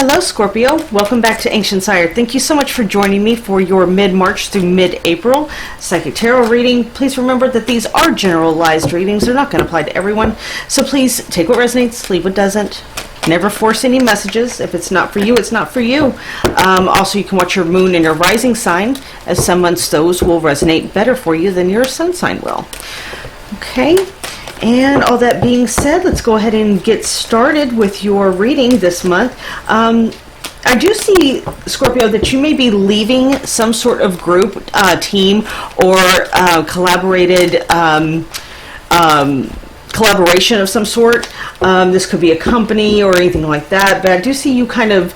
Hello Scorpio, welcome back to AncientsIre. Thank you so much for joining me for your mid-March through mid-April Psychic Tarot reading. Please remember that these are generalized readings. They're not going to apply to everyone. So please take what resonates, leave what doesn't. Never force any messages. If it's not for you, it's not for you. Also, you can watch your moon and your rising sign, as some months those will resonate better for you than your sun sign will. Okay. And all that being said, let's go ahead and get started with your reading this month. I do see, Scorpio, that you may be leaving some sort of group, team, or collaboration of some sort. This could be a company or anything like that, but I do see you kind of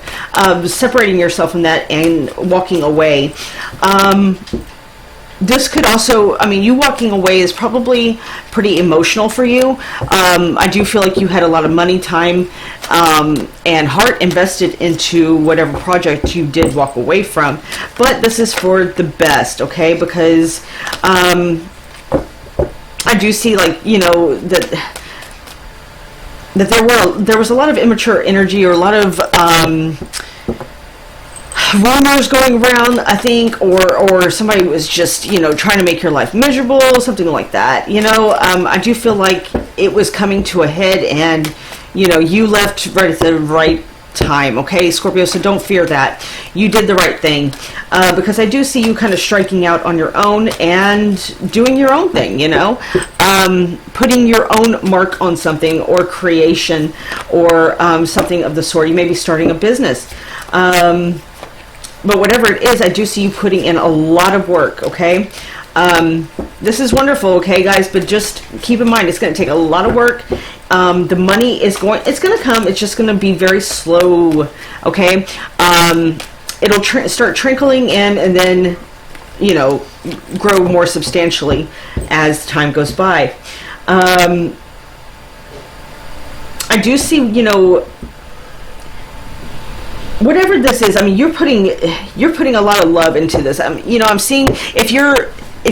separating yourself from that and walking away. This could also, I mean, you walking away is probably pretty emotional for you. I do feel like you had a lot of money, time, and heart invested into whatever project you did walk away from. But this is for the best, okay? Because I do see, like, you know, that there was a lot of immature energy, or a lot of rumors going around, I think, or somebody was just, you know, trying to make your life miserable, something like that. You know, I do feel like it was coming to a head, and, you know, you left right at the right time, okay, Scorpio? So don't fear that. You did the right thing, because I do see you kind of striking out on your own and doing your own thing, you know, putting your own mark on something, or creation, or something of the sort. You may be starting a business. But whatever it is, I do see you putting in a lot of work, okay? This is wonderful, okay, guys? But just keep in mind, it's going to take a lot of work. The money is it's going to come. It's just going to be very slow, okay? It'll start trickling in, and then, you know, grow more substantially as time goes by. I do see, you know, whatever this is, I mean, you're putting a lot of love into this. You know, I'm seeing if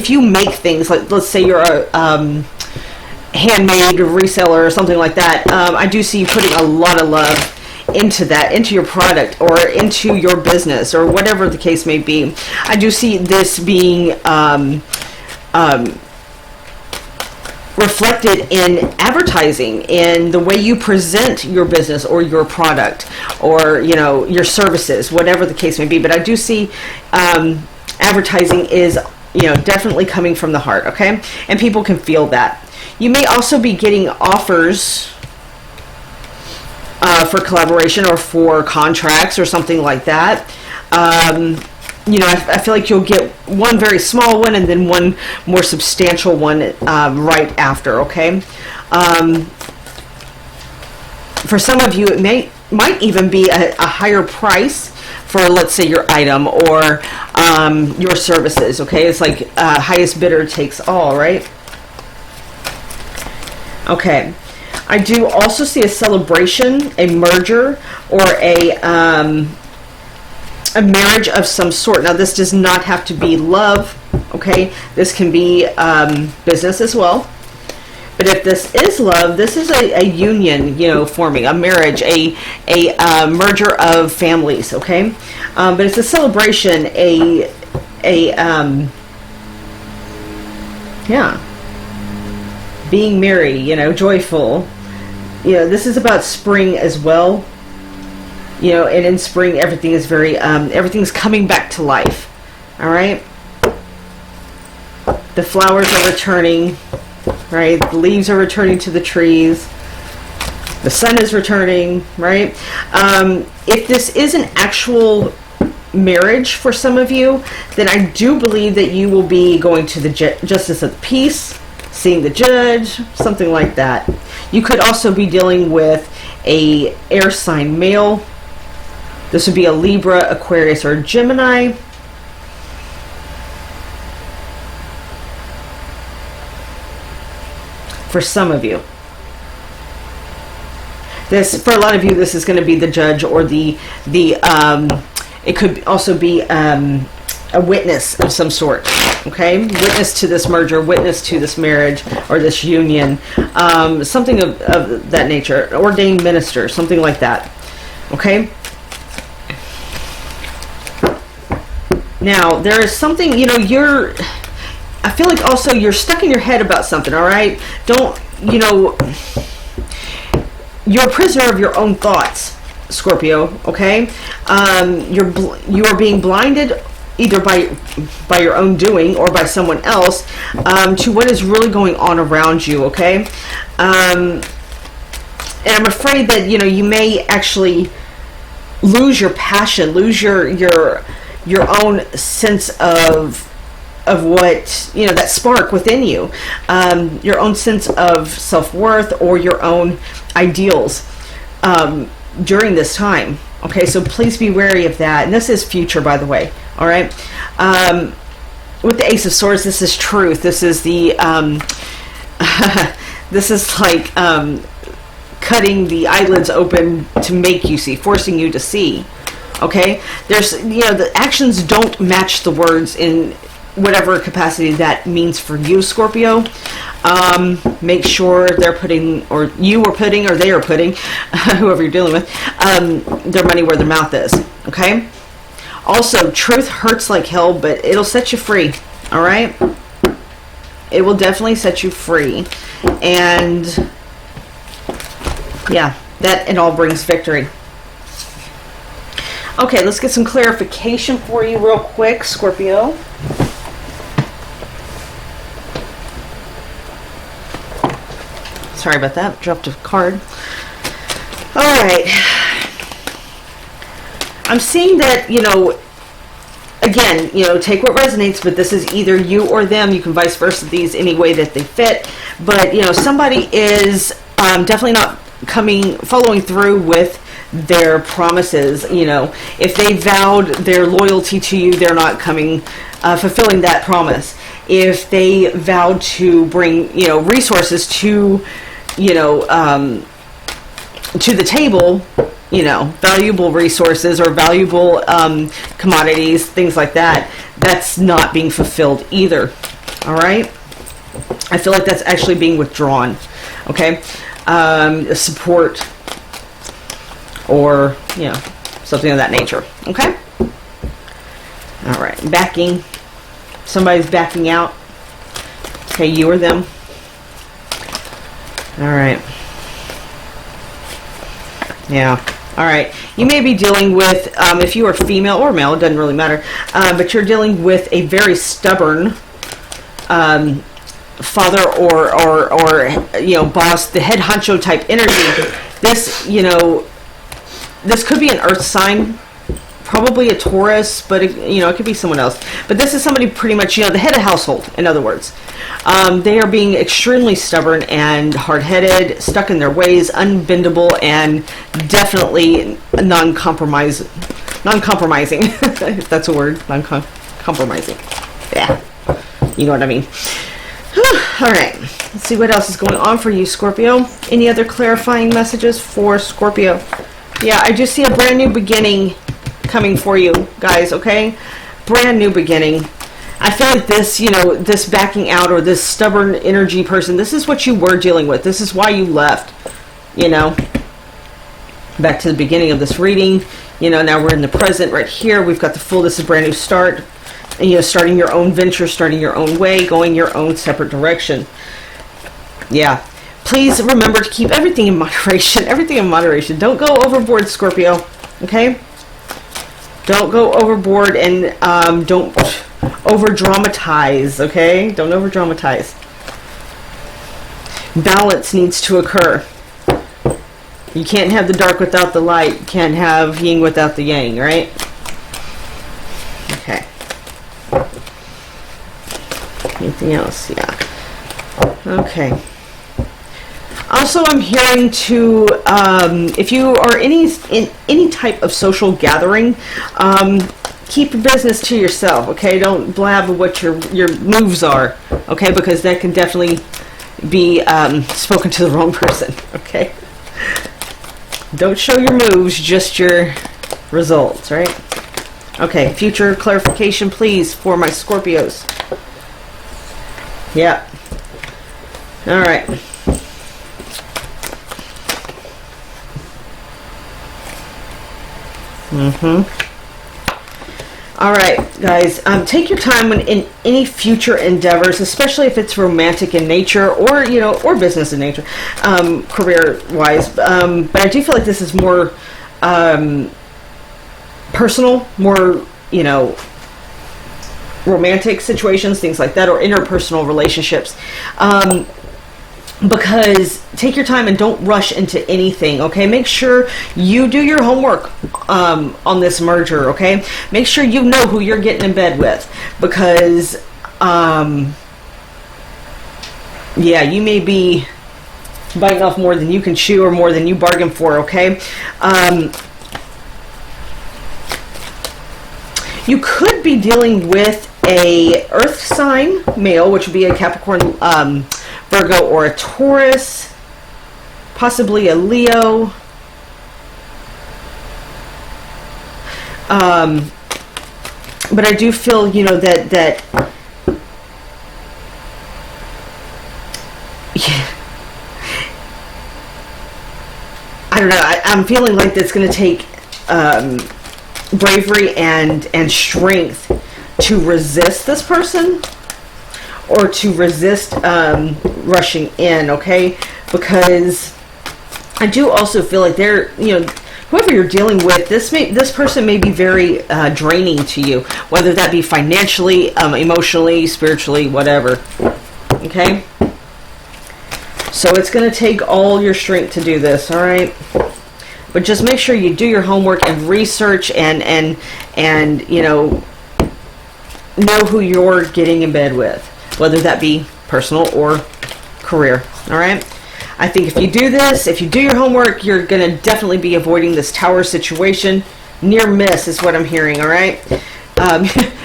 you make things, like, let's say you're a handmade reseller or something like that. I do see you putting a lot of love into that, into your product, or into your business, or whatever the case may be. I do see this being reflected in advertising, in the way you present your business or your product, or, you know, your services, whatever the case may be. But I do see advertising is, you know, definitely coming from the heart, okay? And people can feel that. You may also be getting offers for collaboration, or for contracts, or something like that. You know, I feel like you'll get one very small one, and then one more substantial one right after, okay? For some of you, it might even be a higher price for, let's say, your item, or your services, okay? It's like highest bidder takes all, right? Okay. I do also see a celebration, a merger, or a marriage of some sort. Now, this does not have to be love, okay? This can be business as well. But if this is love, this is a union, you know, forming a marriage, a merger of families, okay? But it's a celebration, yeah, being merry, you know, joyful. You know, this is about spring as well. You know, and in spring, everything is very, everything's coming back to life. All right? The flowers are returning, right? The leaves are returning to the trees. The sun is returning, right? If this is an actual marriage for some of you, then I do believe that you will be going to the justice of the peace, seeing the judge, something like that. You could also be dealing with a air sign male. This would be a Libra, Aquarius, or Gemini. For some of you. For a lot of you, this is going to be the judge, or it could also be a witness of some sort, okay? Witness to this merger, witness to this marriage, or this union, something of that nature. Ordained minister, something like that, okay? Now, there is something, you know, I feel like also you're stuck in your head about something, all right? Don't, you know, you're a prisoner of your own thoughts, Scorpio, okay? You are being blinded either by your own doing or by someone else to what is really going on around you, okay? And I'm afraid that, you know, you may actually lose your passion, lose your own sense of what, you know, that spark within you, your own sense of self-worth or your own ideals during this time. Okay, so please be wary of that. And this is future, by the way. All right. With the Ace of Swords, this is truth. This is the this is like cutting the eyelids open to make you see, forcing you to see. Okay, there's, you know, the actions don't match the words in whatever capacity that means for you, Scorpio. Make sure they're putting, or you are putting, or they are putting, whoever you're dealing with, their money where their mouth is. Okay. Also, truth hurts like hell, but it'll set you free. All right. It will definitely set you free, and yeah, that it all brings victory. Okay, let's get some clarification for you real quick, Scorpio. Sorry about that. Dropped a card. All right. I'm seeing that, you know, again, you know, take what resonates, but this is either you or them. You can vice versa these any way that they fit. But, you know, somebody is definitely not following through with their promises. You know, if they vowed their loyalty to you, they're not fulfilling that promise. If they vowed to bring, you know, resources to, you know, to the table, you know, valuable resources or valuable commodities, things like that, that's not being fulfilled either. All right. I feel like that's actually being withdrawn. Okay. Support or, you know, something of that nature. Okay. All right. Backing. Somebody's backing out. Okay. You or them. All right. Yeah. All right. You may be dealing with, if you are female or male, it doesn't really matter, but you're dealing with a very stubborn father or you know, boss, the head honcho type energy. This, you know, this could be an earth sign, probably a Taurus, but it, you know, it could be someone else. But this is somebody pretty much, you know, the head of household, in other words. They are being extremely stubborn and hard-headed, stuck in their ways, unbendable, and definitely non-compromising, if that's a word, non-compromising. Yeah, you know what I mean. All right, let's see what else is going on for you, Scorpio. Any other clarifying messages for Scorpio? Yeah, I just see a brand new beginning coming for you guys, okay? Brand new beginning. I feel like this, you know, this backing out or this stubborn energy person, this is what you were dealing with. This is why you left, you know. Back to the beginning of this reading, you know, now we're in the present right here. We've got the full, this is a brand new start. And, you know, starting your own venture, starting your own way, going your own separate direction. Yeah. Please remember to keep everything in moderation. Everything in moderation. Don't go overboard, Scorpio. Okay? Don't go overboard, and don't over-dramatize, okay? Don't over-dramatize. Balance needs to occur. You can't have the dark without the light. You can't have yin without the yang, right? Okay. Anything else? Yeah. Okay. Also, I'm hearing to, if you are in any type of social gathering, keep your business to yourself, okay? Don't blab what your moves are, okay? Because that can definitely be spoken to the wrong person, okay? Don't show your moves, just your results, right? Okay, future clarification, please, for my Scorpios. Yeah. All right. All right, guys, take your time when in any future endeavors, especially if it's romantic in nature or, you know, or business in nature, career-wise. But I do feel like this is more personal, more, you know, romantic situations, things like that, or interpersonal relationships. Because take your time and don't rush into anything, okay? Make sure you do your homework on this merger, okay? Make sure you know who you're getting in bed with, because yeah, you may be biting off more than you can chew or more than you bargain for, okay? You could be dealing with a earth sign male, which would be a Capricorn, Virgo, or a Taurus, possibly a Leo. But I do feel, you know, that yeah, I don't know. I'm feeling like that's going to take bravery and strength to resist this person, or to resist rushing in, okay? Because I do also feel like they're, you know, whoever you're dealing with, this person may be very draining to you, whether that be financially, emotionally, spiritually, whatever, okay? So it's going to take all your strength to do this, all right? But just make sure you do your homework and research and you know who you're getting in bed with, whether that be personal or career, all right? I think if you do this, if you do your homework, you're going to definitely be avoiding this tower situation. Near miss is what I'm hearing, all right?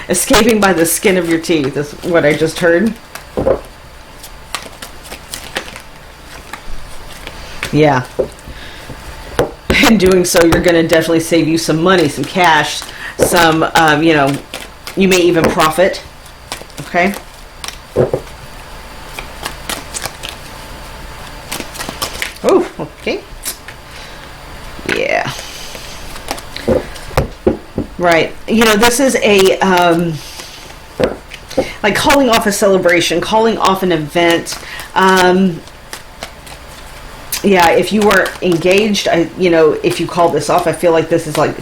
Escaping by the skin of your teeth is what I just heard. Yeah. In doing so, you're going to definitely save you some money, some cash, some, you know, you may even profit, okay? Oh, okay. Yeah. Right. You know, this is a, like calling off a celebration, calling off an event. Yeah, if you were engaged, you know, if you call this off, I feel like this is like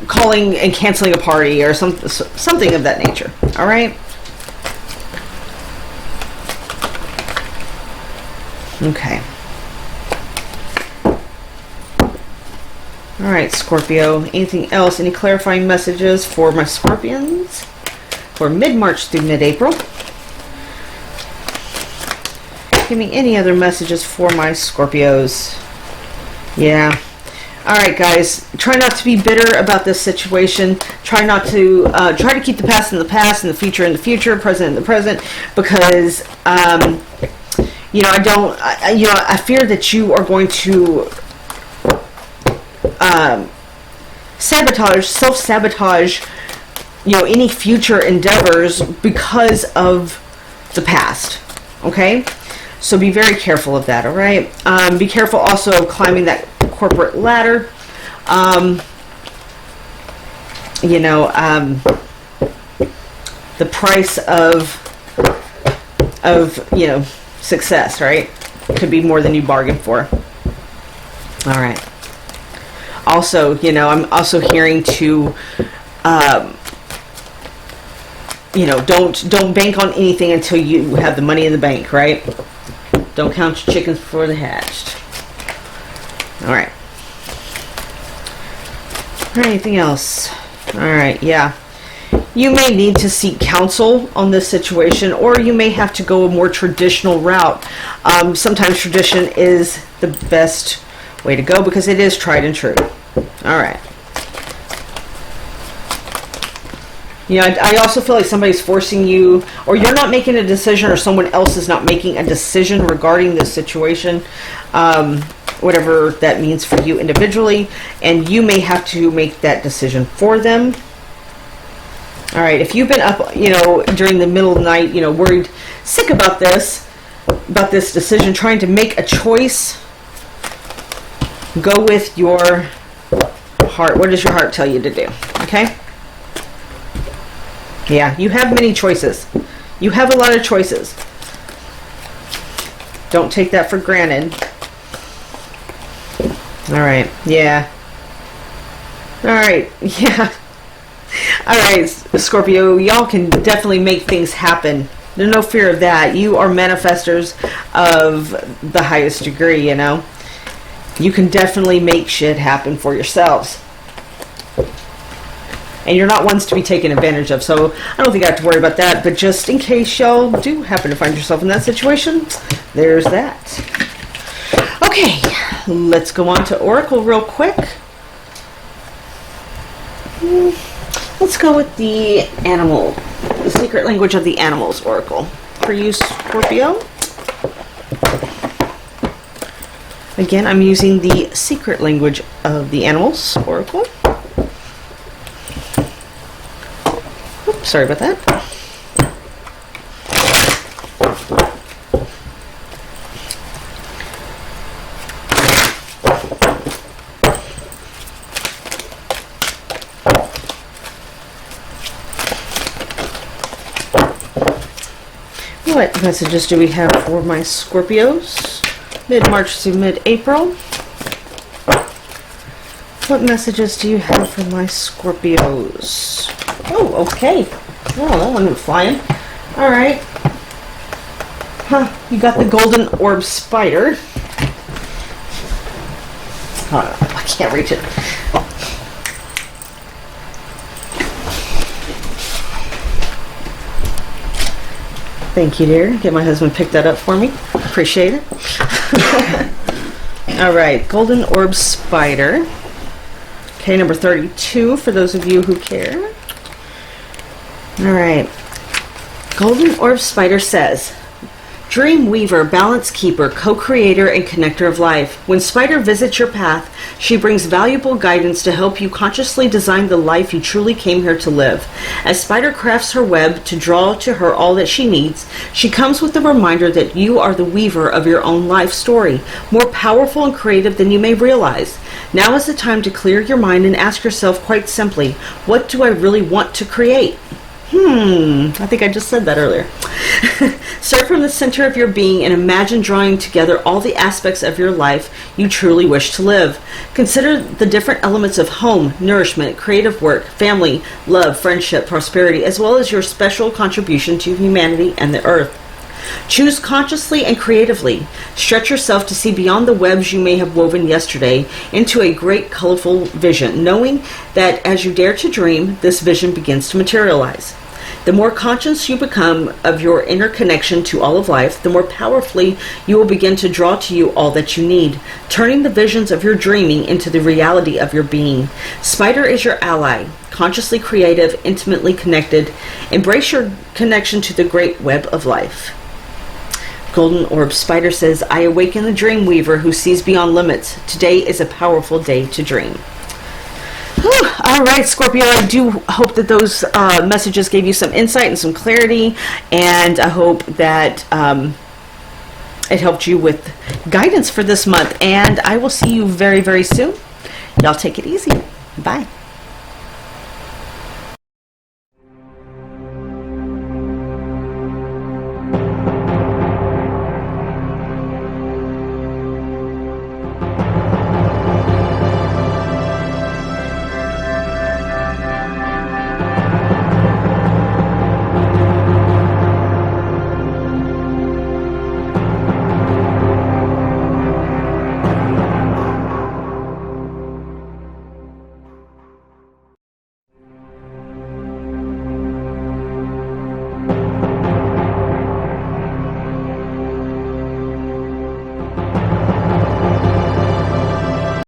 calling and canceling a party or something of that nature. All right. Okay. All right, Scorpio. Anything else? Any clarifying messages for my Scorpions for mid-March through mid-April? Give me any other messages for my Scorpios. Yeah. All right, guys. Try not to be bitter about this situation. Try not to try to keep the past in the past, and the future in the future, present in the present, because you know, I fear that you are going to self-sabotage, you know, any future endeavors because of the past. Okay. So be very careful of that, all right? Be careful also of climbing that corporate ladder. You know, the price of you know, success, right? Could be more than you bargained for. All right. Also, you know, I'm also hearing to, you know, don't bank on anything until you have the money in the bank, right? Don't count your chickens before they're hatched. All right. All right, anything else? All right, yeah. You may need to seek counsel on this situation, or you may have to go a more traditional route. Sometimes tradition is the best way to go because it is tried and true. All right. You know, I also feel like somebody's forcing you, or you're not making a decision, or someone else is not making a decision regarding this situation, whatever that means for you individually, and you may have to make that decision for them. All right, if you've been up, you know, during the middle of the night, you know, worried, sick about this decision, trying to make a choice, go with your heart. What does your heart tell you to do? Okay? Yeah, you have many choices. You have a lot of choices. Don't take that for granted. All right, yeah. All right, yeah. All right, Scorpio, y'all can definitely make things happen. There's no fear of that. You are manifestors of the highest degree, you know. You can definitely make shit happen for yourselves. And you're not ones to be taken advantage of, so I don't think I have to worry about that. But just in case y'all do happen to find yourself in that situation, there's that. Okay, let's go on to Oracle real quick. Let's go with the animal, the secret language of the animals Oracle. For you, Scorpio. Again, I'm using the secret language of the animals Oracle. Oops, sorry about that. What messages do we have for my Scorpios? Mid-March to mid-April. What messages do you have for my Scorpios? Oh, okay. Oh, that one went flying. Alright. Huh, you got the golden orb spider. Oh, I can't reach it. Thank you, dear. Get my husband pick that up for me. Appreciate it. Alright, golden orb spider. Okay, number 32 for those of you who care. Alright. Golden orb spider says, Dream weaver, balance keeper, co-creator, and connector of life. When Spider visits your path, she brings valuable guidance to help you consciously design the life you truly came here to live. As Spider crafts her web to draw to her all that she needs, she comes with the reminder that you are the weaver of your own life story, more powerful and creative than you may realize. Now is the time to clear your mind and ask yourself quite simply, what do I really want to create? I think I just said that earlier. Start from the center of your being and imagine drawing together all the aspects of your life you truly wish to live. Consider the different elements of home, nourishment, creative work, family, love, friendship, prosperity, as well as your special contribution to humanity and the earth. Choose consciously and creatively. Stretch yourself to see beyond the webs you may have woven yesterday into a great colorful vision, knowing that as you dare to dream, this vision begins to materialize. The more conscious you become of your inner connection to all of life, the more powerfully you will begin to draw to you all that you need, turning the visions of your dreaming into the reality of your being. Spider is your ally, consciously creative, intimately connected. Embrace your connection to the great web of life. Golden Orb Spider says, I awaken the dream weaver who sees beyond limits. Today is a powerful day to dream. Whew. All right, Scorpio, I do hope that those messages gave you some insight and some clarity, and I hope that it helped you with guidance for this month. And I will see you very, very soon. Y'all take it easy. Bye.